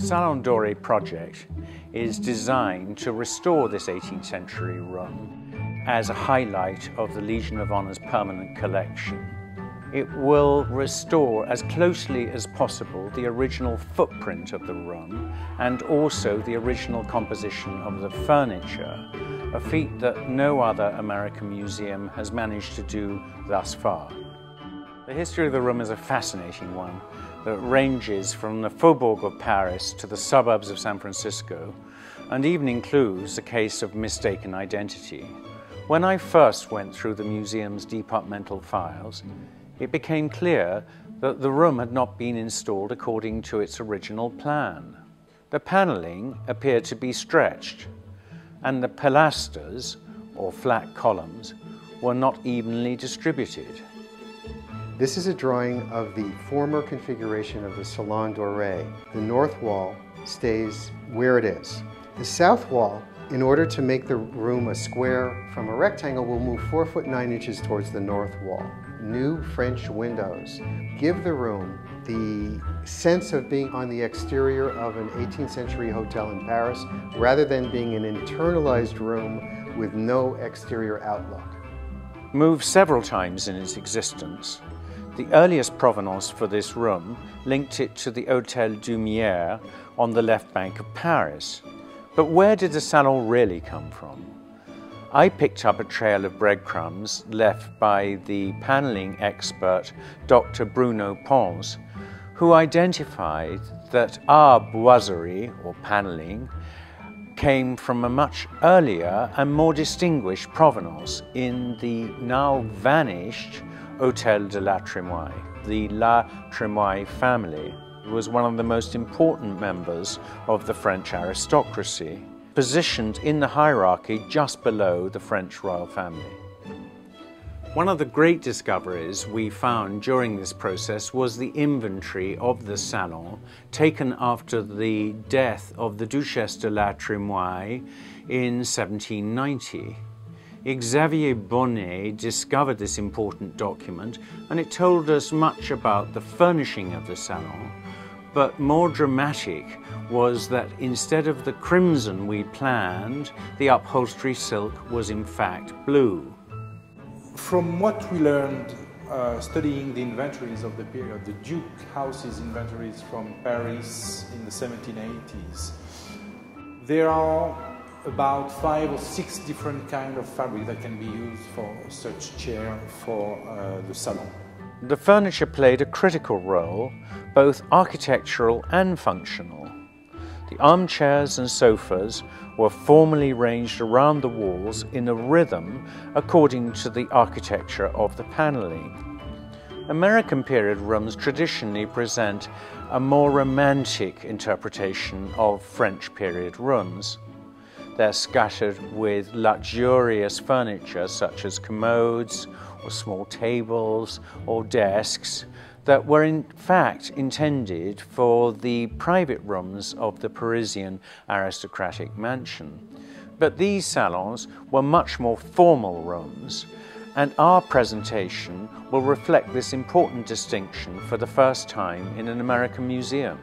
Salon Doré project is designed to restore this 18th century room as a highlight of the Legion of Honor's permanent collection. It will restore as closely as possible the original footprint of the room and also the original composition of the furniture, a feat that no other American museum has managed to do thus far. The history of the room is a fascinating one that ranges from the faubourg of Paris to the suburbs of San Francisco, and even includes a case of mistaken identity. When I first went through the museum's departmental files, it became clear that the room had not been installed according to its original plan. The panelling appeared to be stretched, and the pilasters, or flat columns, were not evenly distributed. This is a drawing of the former configuration of the Salon Doré. The north wall stays where it is. The south wall, in order to make the room a square from a rectangle, will move 4 foot 9 inches towards the north wall. New French windows give the room the sense of being on the exterior of an 18th century hotel in Paris, rather than being an internalized room with no exterior outlook. Moved several times in its existence, the earliest provenance for this room linked it to the Hôtel du Mierre on the left bank of Paris. But where did the salon really come from? I picked up a trail of breadcrumbs left by the panelling expert Dr. Bruno Pons, who identified that our boiserie, or panelling, came from a much earlier and more distinguished provenance in the now vanished Hôtel de La Trémoille. The La Trémoille family was one of the most important members of the French aristocracy, positioned in the hierarchy just below the French royal family. One of the great discoveries we found during this process was the inventory of the salon taken after the death of the Duchesse de La Trémoille in 1790. Xavier Bonnet discovered this important document, and it told us much about the furnishing of the salon. But more dramatic was that instead of the crimson we planned, the upholstery silk was in fact blue. From what we learned studying the inventories of the period, the Duke House's inventories from Paris in the 1780s, there are about 5 or 6 different kinds of fabric that can be used for such chair for the salon. The furniture played a critical role, both architectural and functional. The armchairs and sofas were formally ranged around the walls in a rhythm according to the architecture of the panelling. American period rooms traditionally present a more romantic interpretation of French period rooms. They're scattered with luxurious furniture such as commodes or small tables or desks that were in fact intended for the private rooms of the Parisian aristocratic mansion. But these salons were much more formal rooms, and our presentation will reflect this important distinction for the first time in an American museum.